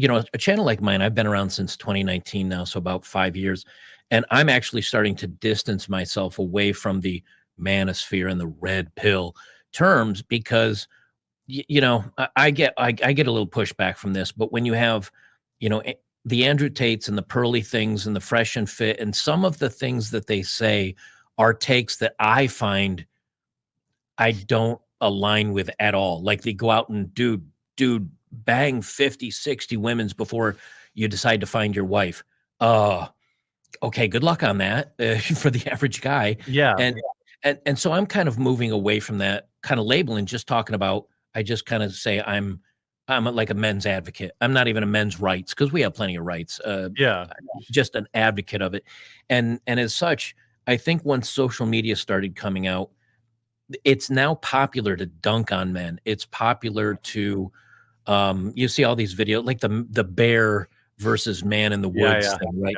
a channel like mine, I've been around since 2019 now, so about 5 years. And I'm actually starting to distance myself away from the manosphere and the red pill terms because, I get a little pushback from this. But when you have, the Andrew Tates and the pearly things and the fresh and fit, and some of the things that they say are takes that I find I don't align with at all. Like they go out and dude, bang 50, 60 women's before you decide to find your wife. Okay, good luck on that for the average guy. Yeah. And so I'm kind of moving away from that kind of label and just talking about, I just kind of say like a men's advocate. I'm not even a men's rights because we have plenty of rights. Yeah. Just an advocate of it. And as such, I think once social media started coming out, it's now popular to dunk on men. It's popular to, you see all these videos like the bear versus man in the woods thing, right?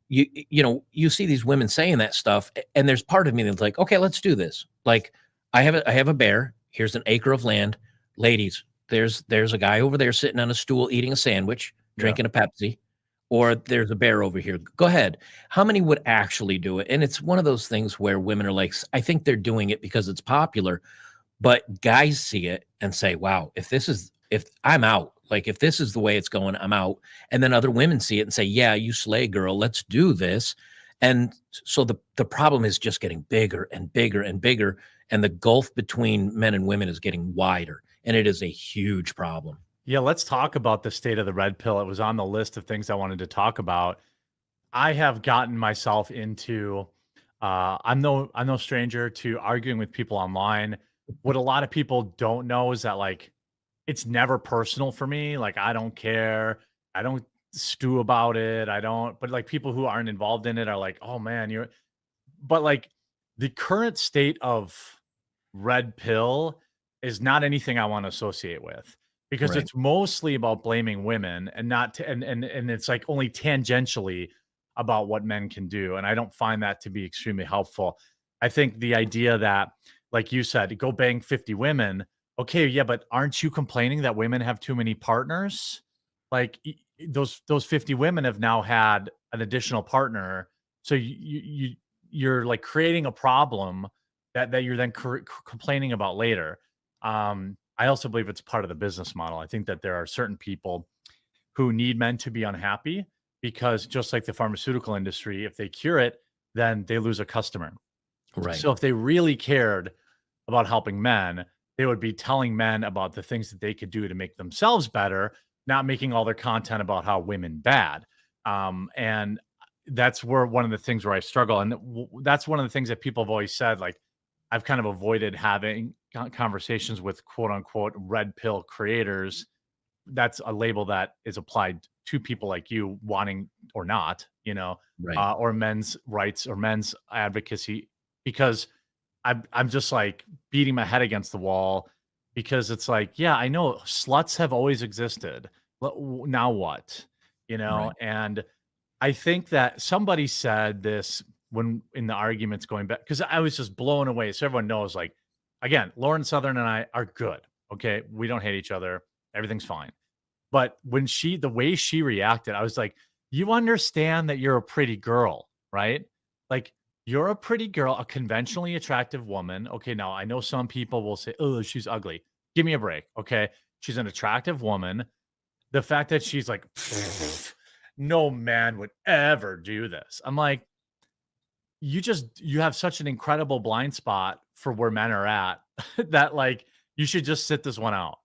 Yeah. You see these women saying that stuff, and there's part of me that's like, okay, let's do this. Like, I have a bear. Here's an acre of land, ladies. There's a guy over there sitting on a stool eating a sandwich, drinking a Pepsi, or there's a bear over here. Go ahead. How many would actually do it? And it's one of those things where women are like, I think they're doing it because it's popular, but guys see it and say, wow, if I'm out, like if this is the way it's going, I'm out. And then other women see it and say, yeah, you slay, girl, let's do this. And so the problem is just getting bigger and bigger and bigger. And the gulf between men and women is getting wider. And it is a huge problem. Yeah, let's talk about the state of the red pill. It was on the list of things I wanted to talk about. I have gotten myself into I'm no stranger to arguing with people online. What a lot of people don't know is that like it's never personal for me. Like I don't care. I don't stew about it. But like people who aren't involved in it are like, "Oh man, but like the current state of red pill is not anything I want to associate with because Right. it's mostly about blaming women and and it's like only tangentially about what men can do. And I don't find that to be extremely helpful. I think the idea that, like you said, go bang 50 women. Okay, yeah, but aren't you complaining that women have too many partners? Like those 50 women have now had an additional partner. So you're like creating a problem that you're then complaining about later. I also believe it's part of the business model. I think that there are certain people who need men to be unhappy because just like the pharmaceutical industry, if they cure it, then they lose a customer. Right. So if they really cared about helping men, they would be telling men about the things that they could do to make themselves better, not making all their content about how women bad. And that's where one of the things where I struggle. And that's one of the things that people have always said, like, I've kind of avoided having conversations with quote unquote red pill creators. That's a label that is applied to people like you wanting or not, Right. or men's rights or men's advocacy, because I'm just like beating my head against the wall because it's like, yeah, I know sluts have always existed. Now what? Right. And I think that somebody said this when in the arguments going back, because I was just blown away. So everyone knows, like, again, Lauren Southern and I are good. Okay. We don't hate each other. Everything's fine. But when the way she reacted, I was like, you understand that you're a pretty girl, right? Like, you're a pretty girl, a conventionally attractive woman. Okay. Now I know some people will say, oh, she's ugly. Give me a break. Okay. She's an attractive woman. The fact that she's like, no man would ever do this. I'm like, you have such an incredible blind spot for where men are at that like you should just sit this one out.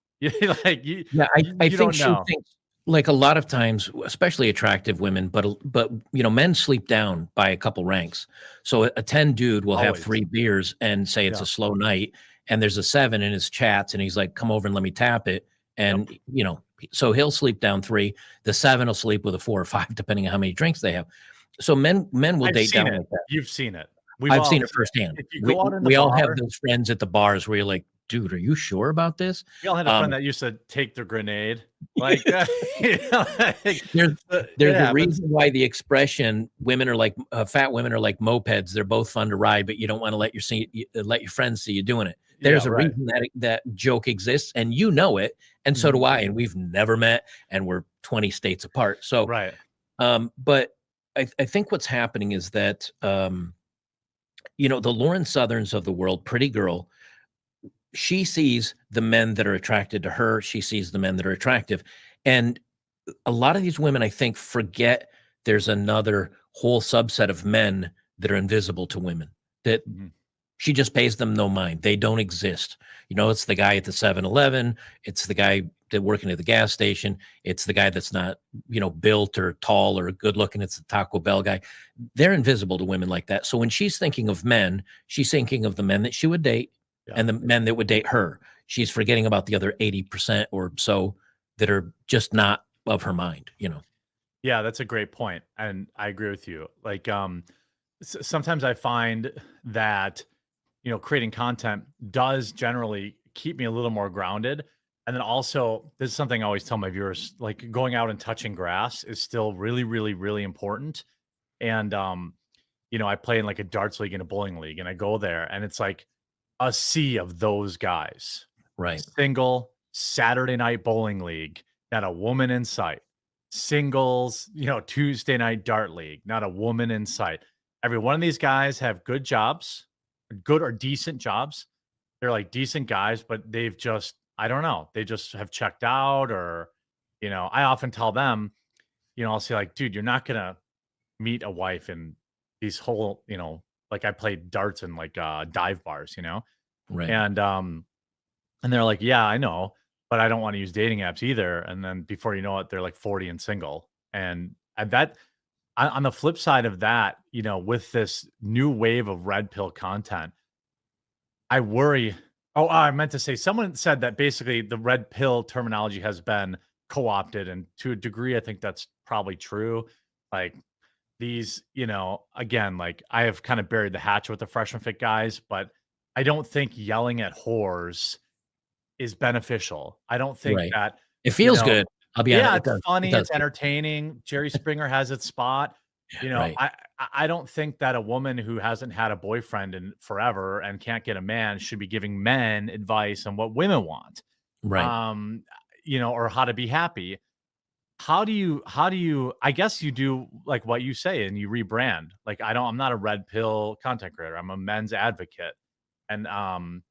Like you I think don't she know. thinks like a lot of times, especially attractive women, but men sleep down by a couple ranks. So a 10 dude will have Always. 3 beers and say it's Yeah. a slow night, and there's a 7 in his chats, and he's like, "Come over and let me tap it." And so he'll sleep down 3. The 7 will sleep with a 4 or 5, depending on how many drinks they have. So men will I've date seen down it. like that. You've seen it. I've seen it firsthand. If you go out in the We all have bar, those friends at the bars where you're like, dude, are you sure about this? we all had a friend that used to take the grenade. Like, there's a reason why the expression women are like fat women are like mopeds. They're both fun to ride, but you don't want to let your friends see you doing it. There's a reason that joke exists, and you know it, And so do Mhm. I. And we've never met, and we're 20 states apart. So, Right. but I think what's happening is that, the Lauren Southerns of the world, pretty girl, she sees the men that are attracted to her. She sees the men that are attractive. And a lot of these women, I think, forget there's another whole subset of men that are invisible to women, that Mhm. she just pays them no mind. They don't exist. It's the guy at the 7-Eleven. It's the guy that working at the gas station. It's the guy that's not, built or tall or good looking. It's the Taco Bell guy. They're invisible to women like that. So when she's thinking of men, she's thinking of the men that she would date Yeah. and the men that would date her. She's forgetting about the other 80% or so that are just not of her mind. Yeah, that's a great point, and I agree with you. Like, sometimes I find that creating content does generally keep me a little more grounded. And then also, this is something I always tell my viewers: like going out and touching grass is still really, really, really important. And I play in like a darts league and a bowling league, and I go there, and it's like a sea of those guys. Right. Single Saturday night bowling league, not a woman in sight. Singles, Tuesday night dart league, not a woman in sight. Every one of these guys have good jobs, good or decent jobs. They're like decent guys, but they've just, I don't know, they just have checked out or, I often tell them, I'll say like, dude, you're not gonna meet a wife in these whole, like I played darts in like dive bars. Right. And they're like, "Yeah, I know, but I don't wanna use dating apps either." And then before you know it, they're like 40 and single. And that on the flip side of that, with this new wave of red pill content, I worry. Oh, I meant to say someone said that basically the red pill terminology has been co-opted, and to a degree, I think that's probably true. Like these, again, like I have kind of buried the hatchet with the fresh and fit guys, but I don't think yelling at whores is beneficial. I don't think Right. that, It you feels know good. I'll be honest. yeah, It it's does. It funny, does. it's entertaining. Jerry Springer has its spot. Right. I don't think that a woman who hasn't had a boyfriend in forever and can't get a man should be giving men advice on what women want, Right. um, or how to be happy. How do you I guess you do like what you say and you rebrand. Like I'm not a red pill content creator. I'm a men's advocate. And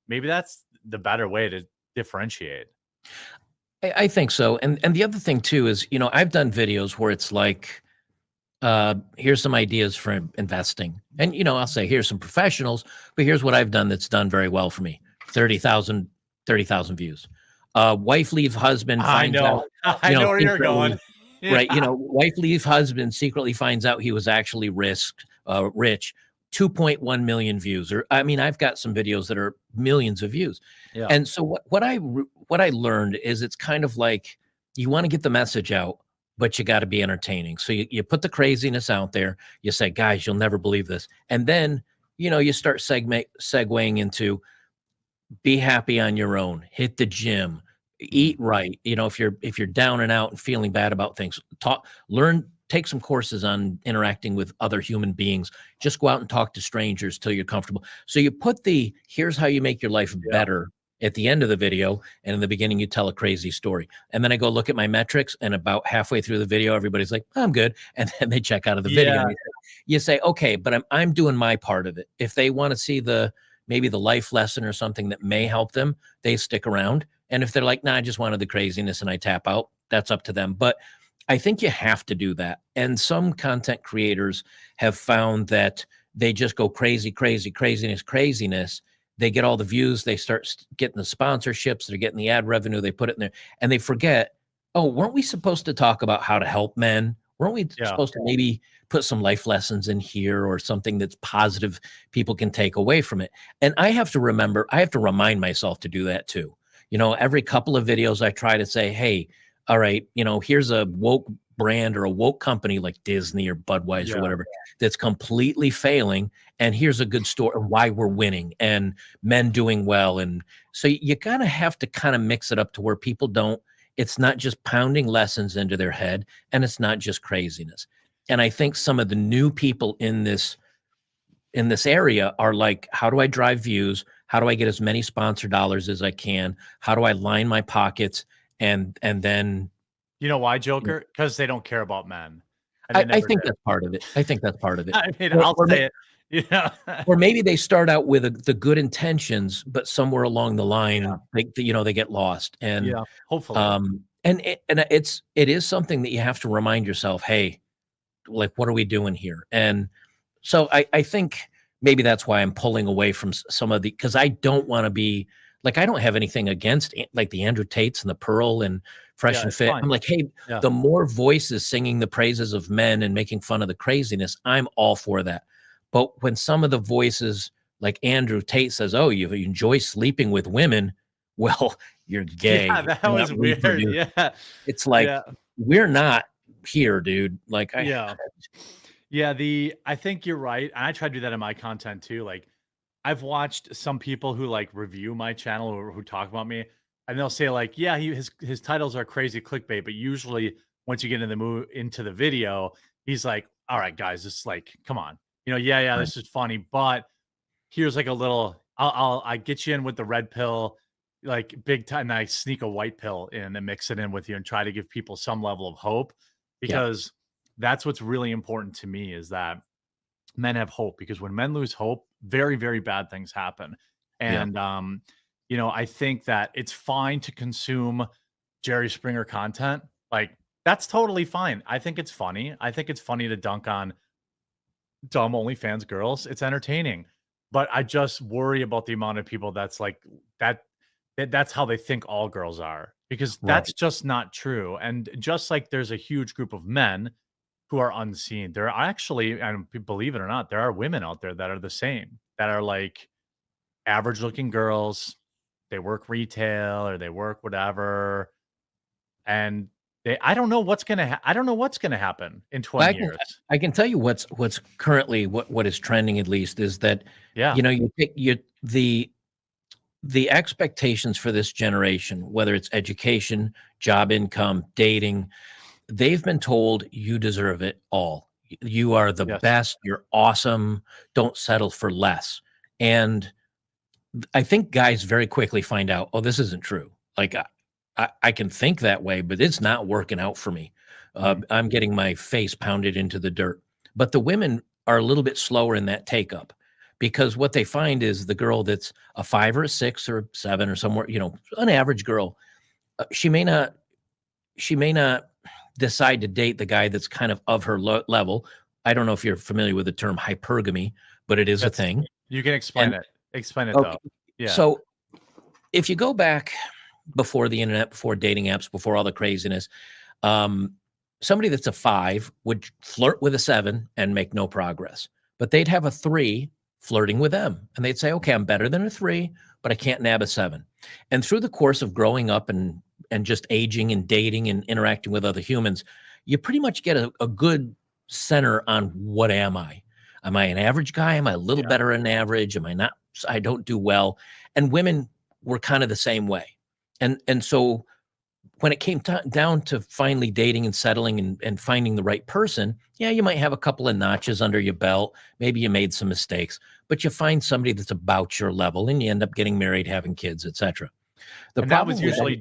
maybe that's the better way to differentiate. I think so. And the other thing too is, I've done videos where it's like, here's some ideas for investing. And, I'll say, here's some professionals, but here's what I've done that's done very well for me. 30,000 views. Wife leave husband I finds out, know. I know where you're going. secretly, Yeah. right. Wife leave husband secretly finds out he was actually rich. 2.1 million views. Or, I mean, I've got some videos that are millions of views. Yeah. And so what I learned is it's kind of like you want to get the message out, but you got to be entertaining. So you put the craziness out there. You say, guys, you'll never believe this. And then, you start segueing into be happy on your own, hit the gym, Mhm. eat right. If you're down and out and feeling bad about things, take some courses on interacting with other human beings. Just go out and talk to strangers till you're comfortable. So you put here's how you make your life Yeah. better at the end of the video. And in the beginning, you tell a crazy story. And then I go look at my metrics, and about halfway through the video, everybody's like, I'm good. And then they check out of the video. Yeah. And you say, okay, but I'm doing my part of it. If they want to see maybe the life lesson or something that may help them, they stick around. And if they're like, nah, I just wanted the craziness and I tap out, that's up to them. But I think you have to do that. And some content creators have found that they just go crazy, craziness. They get all the views. They start getting the sponsorships. They're getting the ad revenue. They put it in there and they forget, oh, weren't we supposed to talk about how to help men? Weren't we Yeah. supposed to maybe put some life lessons in here or something that's positive people can take away from it? And I have to remind myself to do that too. Every couple of videos I try to say, hey, all right, here's a woke brand or a woke company like Disney or Budweiser or Yeah. whatever that's completely failing. And here's a good story of why we're winning and men doing well. And so you kind of have to kind of mix it up to where people it's not just pounding lessons into their head and it's not just craziness. And I think some of the new people in this area are like, how do I drive views? How do I get as many sponsor dollars as I can? How do I line my pockets? and then You know why, Joker? Because they don't care about men, and they I never think did. that's part of it. I think that's part of it. I mean, Or I'll or, may, say it. Yeah. or maybe they start out with the good intentions, but somewhere along the Yeah. line, they get lost. And Yeah. Hopefully. it is something that you have to remind yourself, hey, like, what are we doing here? And so I think maybe that's why I'm pulling away from some of the, because I don't want to be like, I don't have anything against like the Andrew Tates and the Pearl and Fresh Yeah, and it's Fit. fine. I'm like, hey, Yeah. the more voices singing the praises of men and making fun of the craziness, I'm all for that. But when some of the voices, like Andrew Tate says, oh, you enjoy sleeping with women, well, you're Yeah, gay. that You're not was weird. reproducing. Yeah. It's like, Yeah. we're not here, dude. Like Yeah. Yeah, I think you're right, and I try to do that in my content too, like, I've watched some people who, like, review my channel or who talk about me, and they'll say, like, "Yeah, his titles are crazy clickbait," but usually, once you get in the into the video, he's like, "Alright, guys, this is like, come on. Yeah, right. this is funny, but here's, like, a little I get you in with the red pill, like, big time, and I sneak a white pill in and mix it in with you and try to give people some level of hope," Yeah. because that's what's really important to me is that men have hope because when men lose hope, very, very bad things happen. Yeah. And I think that it's fine to consume Jerry Springer content. Like that's totally fine. I think it's funny. I think it's funny to dunk on dumb OnlyFans girls. It's entertaining. But I just worry about the amount of people that's like that's how they think all girls are because Right. that's just not true. And just like there's a huge group of men who are unseen. There are actually, and believe it or not, there are women out there that are the same, that are like average looking girls. They work retail or they work whatever. And I don't know what's I don't know what's gonna happen in Well, 20 years. I can tell you what's currently what is trending, at least, is that, Yeah. you take the expectations for this generation, whether it's education, job income, dating, they've been told you deserve it all. You are the Yes. best, you're awesome, don't settle for less. And I think guys very quickly find out, oh, this isn't true. Like I can think that way, but it's not working out for me. Mhm. I'm getting my face pounded into the dirt. But the women are a little bit slower in that take up because what they find is the girl that's a 5 or a 6 or 7 or somewhere, an average girl, she may not decide to date the guy that's kind of her level. I don't know if you're familiar with the term hypergamy, but it is a That's thing. you can explain And it. Explain it okay, though. Yeah. so if you go back before the internet, before dating apps, before all the craziness, um, somebody that's a 5 would flirt with a 7 and make no progress. But they'd have a 3 flirting with them. And they'd say, okay, I'm better than a 3, but I can't nab a 7. And through the course of growing up and just aging and dating and interacting with other humans, you pretty much get a good center on what am I? Am I an average guy? Am I a little Yeah. better than average? Am I not? I don't do well. And women were kind of the same way. And so when it came down to finally dating and settling and finding the right person, yeah, you might have a couple of notches under your belt. Maybe you made some mistakes, but you find somebody that's about your level and you end up getting married, having kids, etc. The And that was problem with usually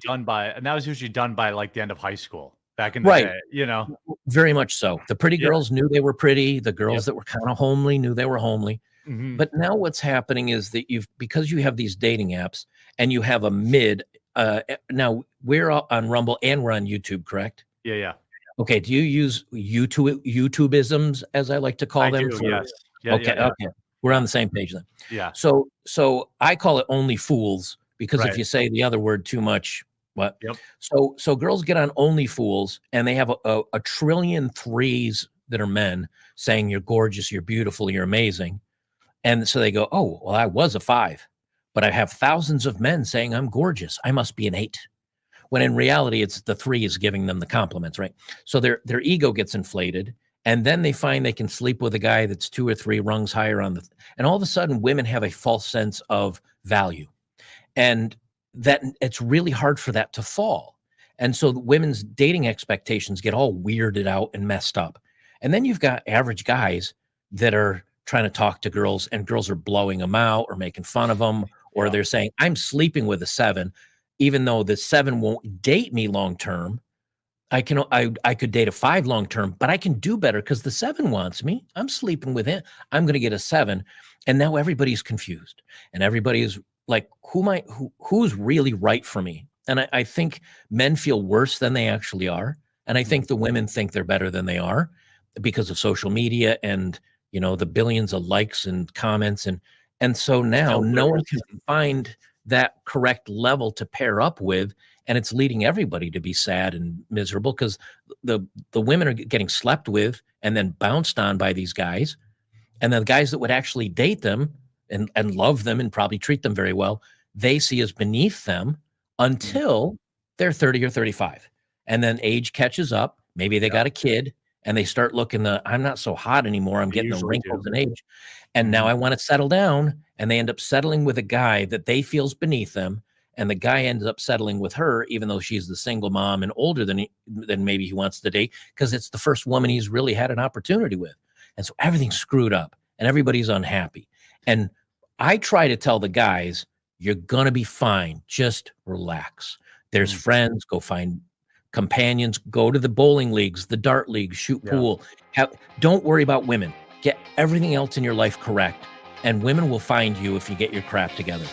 done by like the end of high school back in the right, day, you know? very much so. The pretty Yeah. girls knew they were pretty. The girls Yep. that were kind of homely knew they were homely. Mhm. But now what's happening is that because you have these dating apps and you have a mid, now we're on Rumble and we're on YouTube, correct? Yeah, yeah. Okay. Do you use YouTubeisms, as I like to call I them? do, yes. Yeah, yeah, Okay, yeah. okay. We're on Yeah. the same page then. Yeah. So I call it only fools because if Right. you say the other word too much, what? Yep. So girls get on only fools and they have a trillion threes that are men saying you're gorgeous, you're beautiful, you're amazing. And so they go, oh, well, I was a 5, but I have thousands of men saying I'm gorgeous. I must be an 8. When in reality, it's the 3 is giving them the compliments, right? So their ego gets inflated. And then they find they can sleep with a guy that's 2 or 3 rungs higher and all of a sudden women have a false sense of value. And that it's really hard for that to fall. And so the women's dating expectations get all weirded out and messed up. And then you've got average guys that are trying to talk to girls and girls are blowing them out or making fun of them, or Yeah. they're saying, I'm sleeping with a 7. even though the 7 won't date me long term, I could date a 5 long term, but I can do better because the 7 wants me. I'm sleeping with him. I'm going to get a 7, and now everybody's confused, and everybody is like, who's really right for me? And I think men feel worse than they actually are, and I think the women think they're better than they are because of social media and the billions of likes and comments, and so now no one can find that correct level to pair up with. And it's leading everybody to be sad and miserable because the women are getting slept with and then bounced on by these guys. And the guys that would actually date them and love them and probably treat them very well, they see as beneath them until they're 30 or 35. And then age catches up. Maybe they got a kid and they start looking I'm not so hot anymore. I'm getting the wrinkles in age. And now I want to settle down. And they end up settling with a guy that they feels beneath them. And the guy ends up settling with her, even though she's the single mom and older than maybe he wants to date, because it's the first woman he's really had an opportunity with. And so everything's screwed up and everybody's unhappy. And I try to tell the guys, you're going to be fine. Just relax. There's friends, go find companions, go to the bowling leagues, the dart leagues, shoot pool. Don't worry about women. Get everything else in your life correct. And women will find you if you get your crap together.